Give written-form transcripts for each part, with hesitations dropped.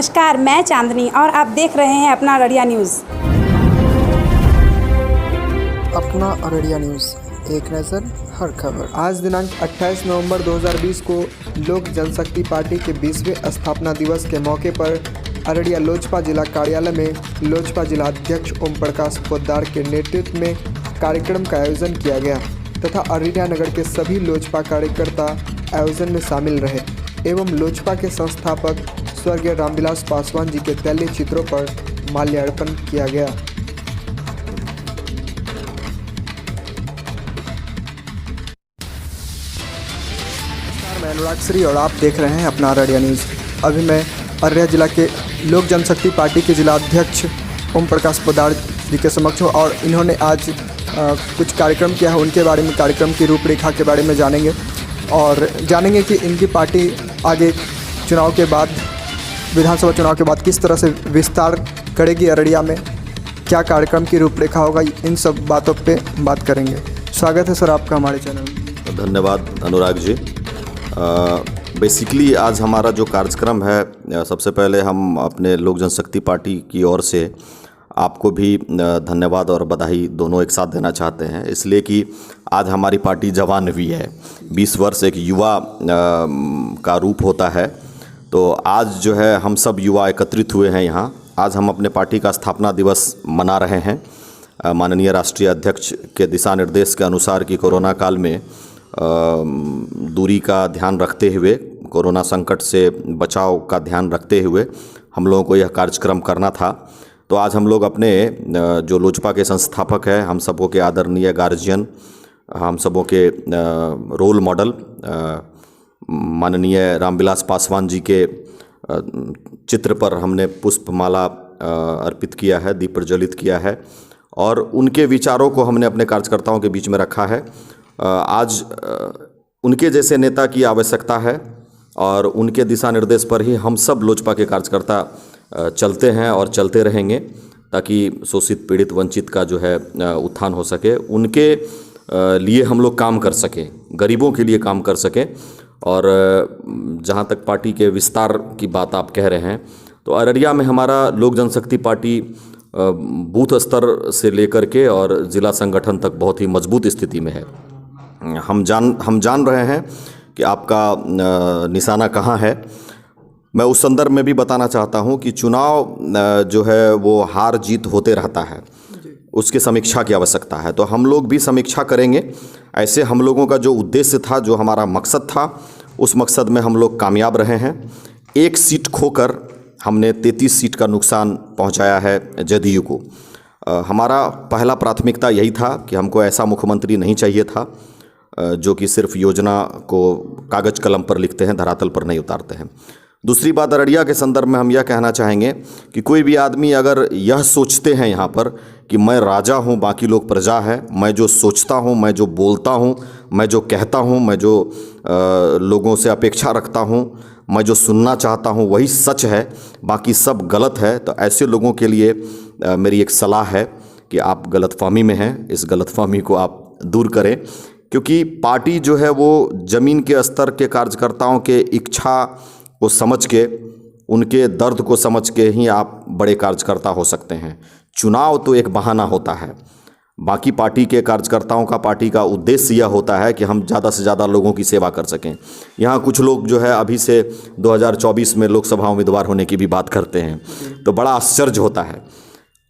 नमस्कार, मैं चांदनी और आप देख रहे हैं अपना अररिया न्यूज़। अपना अररिया न्यूज़, एक नज़र हर खबर। आज दिनांक 28 नवंबर 2020 को लोक जनशक्ति पार्टी के 20वें स्थापना दिवस के मौके पर अररिया लोजपा जिला कार्यालय में लोजपा जिला अध्यक्ष ओम प्रकाश पोद्दार के नेतृत्व में कार्यक्रम का आयोजन किया गया तथा अररिया नगर के सभी लोजपा कार्यकर्ता आयोजन में शामिल रहे एवं लोजपा के संस्थापक स्वर्गीय रामविलास पासवान जी के तैलीय चित्रों पर माल्यार्पण किया गया। मैं अनुराग श्री और आप देख रहे हैं अपना अररिया न्यूज़। अभी मैं अररिया जिला के लोक जनशक्ति पार्टी के जिला अध्यक्ष ओम प्रकाश पोद्दार जी के समक्ष हूँ और इन्होंने आज कुछ कार्यक्रम किया है। उनके बारे में, कार्यक्रम की रूपरेखा के बारे में जानेंगे कि इनकी पार्टी आगे चुनाव के बाद, विधानसभा चुनाव के बाद किस तरह से विस्तार करेगी, अररिया में क्या कार्यक्रम की रूपरेखा होगा, इन सब बातों पे बात करेंगे। स्वागत है सर आपका हमारे चैनल में। धन्यवाद अनुराग जी। बेसिकली आज हमारा जो कार्यक्रम है, सबसे पहले हम अपने लोक जनशक्ति पार्टी की ओर से आपको भी धन्यवाद और बधाई दोनों एक साथ देना चाहते हैं, इसलिए कि आज हमारी पार्टी जवान हुई है। 20 वर्ष एक युवा का रूप होता है, तो आज जो है हम सब युवा एकत्रित हुए हैं यहाँ। आज हम अपने पार्टी का स्थापना दिवस मना रहे हैं। माननीय राष्ट्रीय अध्यक्ष के दिशा निर्देश के अनुसार कि कोरोना काल में दूरी का ध्यान रखते हुए, कोरोना संकट से बचाव का ध्यान रखते हुए हम लोगों को यह कार्यक्रम करना था। तो आज हम लोग अपने जो लोजपा के संस्थापक हैं, हम सबों के आदरणीय गार्जियन, हम सबों के रोल मॉडल माननीय रामविलास पासवान जी के चित्र पर हमने पुष्पमाला अर्पित किया है, दीप प्रज्वलित किया है और उनके विचारों को हमने अपने कार्यकर्ताओं के बीच में रखा है। आज उनके जैसे नेता की आवश्यकता है और उनके दिशा निर्देश पर ही हम सब लोजपा के कार्यकर्ता चलते हैं और चलते रहेंगे, ताकि शोषित, पीड़ित, वंचित का जो है उत्थान हो सके, उनके लिए हम लोग काम कर सकें, गरीबों के लिए काम कर सकें। और जहाँ तक पार्टी के विस्तार की बात आप कह रहे हैं, तो अररिया में हमारा लोक जनशक्ति पार्टी बूथ स्तर से लेकर के और ज़िला संगठन तक बहुत ही मजबूत स्थिति में है। हम जान रहे हैं कि आपका निशाना कहाँ है। मैं उस संदर्भ में भी बताना चाहता हूं कि चुनाव जो है वो हार जीत होते रहता है, उसकी समीक्षा की आवश्यकता है। तो हम लोग भी समीक्षा करेंगे। ऐसे हम लोगों का जो उद्देश्य था, जो हमारा मकसद था, उस मकसद में हम लोग कामयाब रहे हैं। एक सीट खोकर हमने 33 सीट का नुकसान पहुंचाया है जदयू को। हमारा पहला प्राथमिकता यही था कि हमको ऐसा मुख्यमंत्री नहीं चाहिए था जो कि सिर्फ योजना को कागज़ कलम पर लिखते हैं, धरातल पर नहीं उतारते हैं। दूसरी बात, अररिया के संदर्भ में हम यह कहना चाहेंगे कि कोई भी आदमी अगर यह सोचते हैं यहाँ पर कि मैं राजा हूँ, बाकी लोग प्रजा है, मैं जो सोचता हूँ, मैं जो बोलता हूँ, मैं जो कहता हूँ, मैं जो लोगों से अपेक्षा रखता हूँ, मैं जो सुनना चाहता हूँ वही सच है, बाकी सब गलत है, तो ऐसे लोगों के लिए मेरी एक सलाह है कि आप गलतफहमी में हैं, इस गलतफहमी को आप दूर करें। क्योंकि पार्टी जो है वो ज़मीन के स्तर के कार्यकर्ताओं के इच्छा को समझ के, उनके दर्द को समझ के ही आप बड़े कार्यकर्ता हो सकते हैं। चुनाव तो एक बहाना होता है, बाकी पार्टी के कार्यकर्ताओं का, पार्टी का उद्देश्य यह होता है कि हम ज़्यादा से ज़्यादा लोगों की सेवा कर सकें। यहाँ कुछ लोग जो है अभी से 2024 में लोकसभा उम्मीदवार होने की भी बात करते हैं, तो बड़ा आश्चर्य होता है।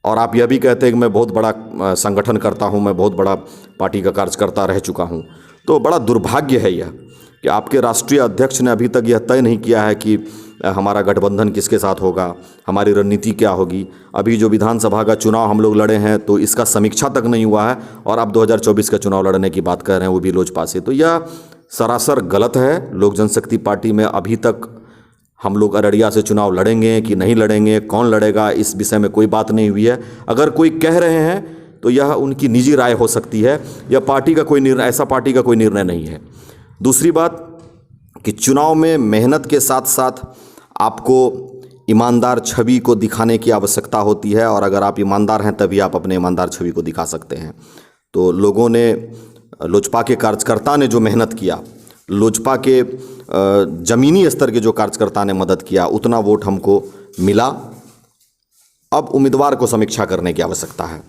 और आप यह भी कहते हैं कि मैं बहुत बड़ा संगठन करता हूँ, मैं बहुत बड़ा पार्टी का कार्यकर्ता रह चुका हूँ। तो बड़ा दुर्भाग्य है यह कि आपके राष्ट्रीय अध्यक्ष ने अभी तक यह तय नहीं किया है कि हमारा गठबंधन किसके साथ होगा, हमारी रणनीति क्या होगी। अभी जो विधानसभा का चुनाव हम लोग लड़े हैं, तो इसका समीक्षा तक नहीं हुआ है और आप 2024 का चुनाव लड़ने की बात कर रहे हैं, वो भी लोजपा से। तो यह सरासर गलत है। लोक जनशक्ति पार्टी में अभी तक हम लोग अररिया से चुनाव लड़ेंगे कि नहीं लड़ेंगे, कौन लड़ेगा, इस विषय में कोई बात नहीं हुई है। अगर कोई कह रहे हैं तो यह उनकी निजी राय हो सकती है, यह पार्टी का कोई निर्णय, ऐसा पार्टी का कोई निर्णय नहीं है। दूसरी बात कि चुनाव में मेहनत के साथ साथ आपको ईमानदार छवि को दिखाने की आवश्यकता होती है, और अगर आप ईमानदार हैं तभी आप अपने ईमानदार छवि को दिखा सकते हैं। तो लोगों ने, लोजपा के कार्यकर्ता ने जो मेहनत किया, लोजपा के ज़मीनी स्तर के जो कार्यकर्ता ने मदद किया, उतना वोट हमको मिला। अब उम्मीदवार को समीक्षा करने की आवश्यकता है,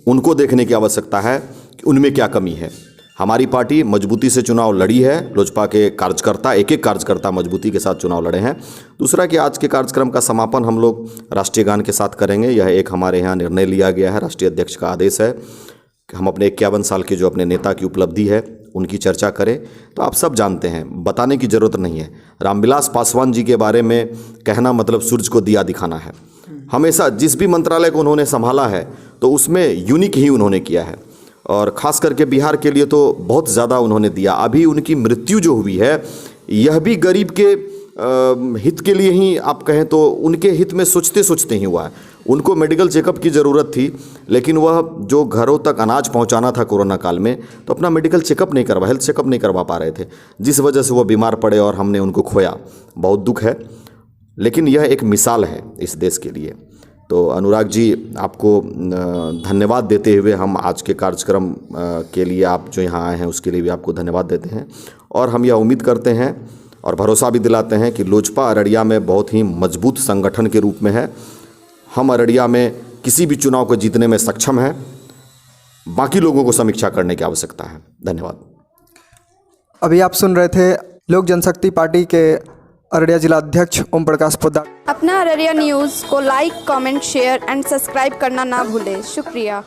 उनको देखने की आवश्यकता है कि उनमें क्या कमी है। हमारी पार्टी मजबूती से चुनाव लड़ी है, लोजपा के कार्यकर्ता एक एक कार्यकर्ता मजबूती के साथ चुनाव लड़े हैं। दूसरा कि आज के कार्यक्रम का समापन हम लोग राष्ट्रीय गान के साथ करेंगे। यह एक हमारे यहाँ निर्णय लिया गया है, राष्ट्रीय अध्यक्ष का आदेश है कि हम अपने 51 साल के जो अपने नेता की उपलब्धि है उनकी चर्चा करें। तो आप सब जानते हैं, बताने की ज़रूरत नहीं है। रामविलास पासवान जी के बारे में कहना मतलब सूरज को दिया दिखाना है। हमेशा जिस भी मंत्रालय को उन्होंने संभाला है तो उसमें यूनिक ही उन्होंने किया है, और ख़ास करके बिहार के लिए तो बहुत ज़्यादा उन्होंने दिया। अभी उनकी मृत्यु जो हुई है यह भी गरीब के हित के लिए ही, आप कहें तो उनके हित में सोचते सोचते ही हुआ है। उनको मेडिकल चेकअप की ज़रूरत थी, लेकिन वह जो घरों तक अनाज पहुंचाना था कोरोना काल में, तो अपना मेडिकल चेकअप नहीं करवा, हेल्थ चेकअप नहीं करवा पा रहे थे, जिस वजह से वो बीमार पड़े और हमने उनको खोया। बहुत दुख है, लेकिन यह एक मिसाल है इस देश के लिए। तो अनुराग जी, आपको धन्यवाद देते हुए हम आज के कार्यक्रम के लिए, आप जो यहाँ आए हैं उसके लिए भी आपको धन्यवाद देते हैं। और हम यह उम्मीद करते हैं और भरोसा भी दिलाते हैं कि लोजपा अररिया में बहुत ही मजबूत संगठन के रूप में है। हम अररिया में किसी भी चुनाव को जीतने में सक्षम हैं। बाकी लोगों को समीक्षा करने की आवश्यकता है। धन्यवाद। अभी आप सुन रहे थे लोक जनशक्ति पार्टी के अररिया जिला अध्यक्ष ओम प्रकाश पोद्दार। अपना अररिया न्यूज़ को like, comment, share and subscribe करना ना भूलें। शुक्रिया।